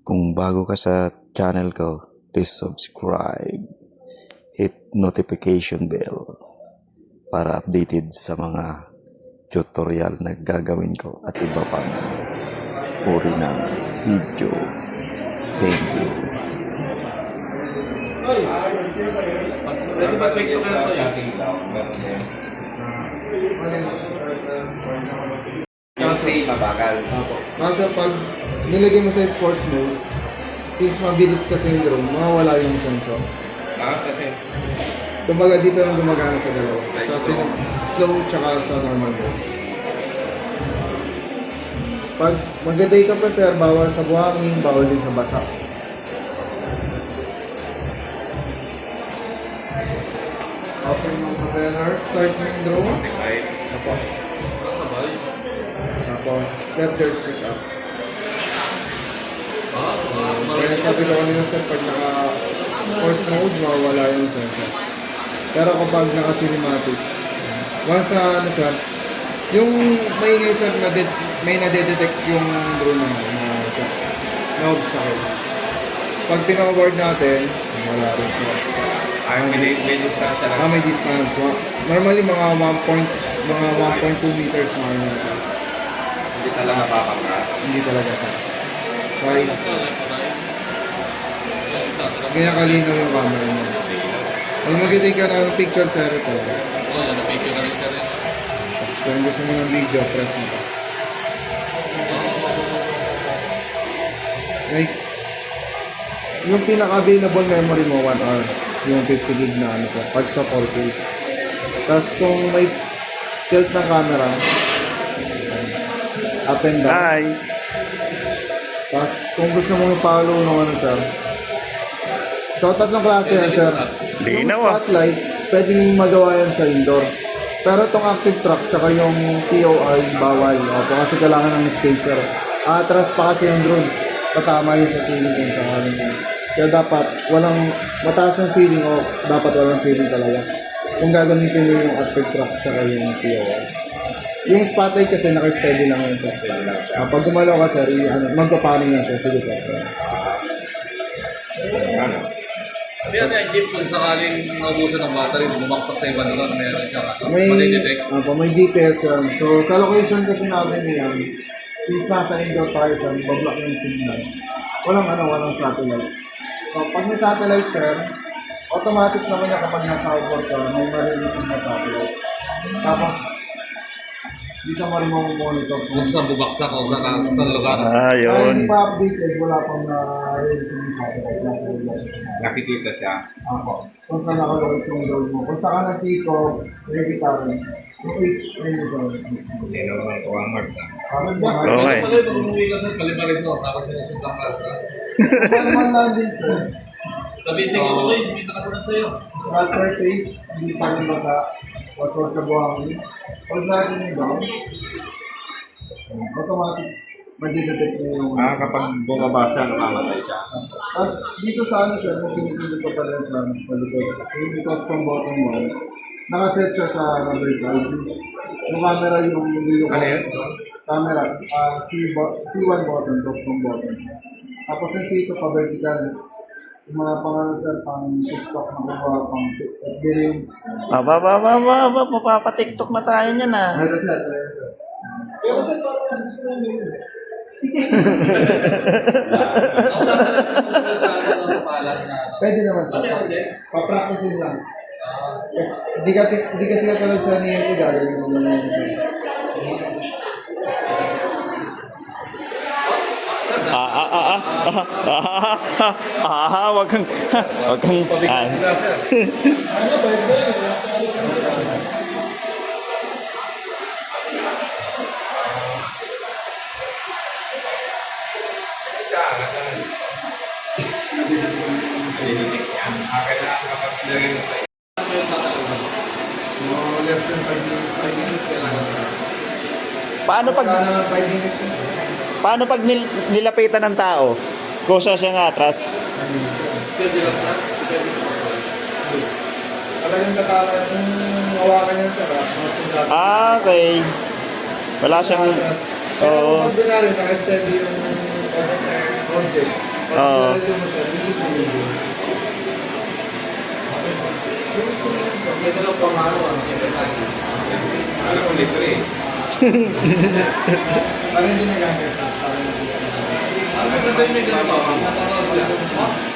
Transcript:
Kung bago ka sa channel ko, please subscribe. Hit notification bell para updated sa mga tutorial na gagawin ko at iba pang uri ng video. Thank you. Yung say mabagal. Kasi pag nilagay mo sa sports mode, since mabilis kasi yung drone, mawawala yung sensor. Sa say. Kumbaga dito lang gumagana sa dalawa. Kasi slow tsaka sa normal mode. Pag mag-day ka pa sir, bawal sa buhangin, bawal din sa basa. Open yung propeller, start mo yung drone. Tapos, left your stick up. Kaya sabi ko kanina sir, pag naka-force mode, mawawala yung sensor. Pero kapag naka-cinematic, once na ano sir, yung maingay sir, may nadedetect yung drone na obstacle. Pag pina-award natin, wala rin sir. May distansya lang. May distance. Normally mga 1.2 meters mga yun sir. Hindi talaga papangka. Hindi talaga sir. Try. Kaya kalinaw yung camera mo. Pag mag-take ka ng picture sir, ito. Tapos kung gusto mo ng video, press mo. Like, yung pinaka-available memory mo, 1 hour. Yung 50 gig na ano sir, pag sa 4K. Tapos kung may tilt ng camera, up and down. Hi! Tapos kung gusto mo i-follow ng ano sir, so tatlong klase yan sir. Yung Linaw, ah. spotlight, pwedeng magawa yan sa indoor. Pero itong active track, tsaka yung POI, bawal. Opo, kasi kailangan ng spacer. Atras pa kasi yung drone. Tatama yun sa ceiling kung sakaling yun. Kaya dapat walang mataas ang ceiling o dapat walang ceiling talaga. Kung gagamitin mo yung active track, tsaka yung POI. Yung spotlight kasi naka-steady lang yun sir. Pag gumalaw ka sir, magpapaning yan sir. Sige sir. Ano? Sabi natin ang jeep kung sakaling naubusan ng battery, bumaksak sa ibang lugar, meron ka. May GPS yan. So, sa location kasi namin yan, since nasa indoor tayo sa bablock yung signal, walang satellite. So, pag may satellite, sir, automatic naman na kapag nasa outdoor ka, may marinig na satellite. Tapos, dito mo rin monitor Kung saan bubaksak o sa lugar. Kaya Ayun. hindi pa updated, wala pang na-release yung satellite. Nakikita siya. Ako. Kung saan nakalagay yung load mo. Kung saan ka nag-take off, ready ka rin. Yung 8, ayun ito. Hindi naman ito ang mark. Parang ba? Okay. Ito pala yung pag umuwi ka sa kalimarin mo, tapos sinusundan ka. Ano naman lang din sir. Sabihin, sige mo kayo, hindi nakasunod sa'yo. Flat surface, hindi pa rin basa. Water sa buhangin. Pag natin yung down, automatic, mag-detect nyo yung... Kapag bumabasa, nakamatay siya. Tapos dito sa ano sir, kung pinipindot ko pa rin sa likod. Yung custom button mo, nakaset siya sa number size. Yung camera yung video Ano yun? camera, C1 button, custom button. Tapos yung C2 pa vertical. Yung mga pangalan sir, pang TikTok na kuha, pang FB Reels. Mapapatiktok na tayo niyan ah. Ito sir. Pero sir, parang susunod na yun. Ako lang sa palat na. Pwede naman sir. Meron din. Pa-practicein lang. Hindi kasi katulad sa niyo ito gagawin mo lang yun. Wag kang, Kailangan kapag nilagay mo sa Less than 5 minutes kailangan sir. paano pag, 5 minutes yun. paano pag nilapitan ng tao? Kusa siya nga atras. Talagang katala yung hawakan niya sir. Okay. Wala siyang... Oo. Kaya kung ordinary, naka-steady yung budget. Pag Oo. nilalagyan mo siya, hindi mo yun. Ito lang pangalo, siyempre tayo. Alam ko libre. Parang hindi nagagastos. Ano ba yung may ganito? Napanood yan.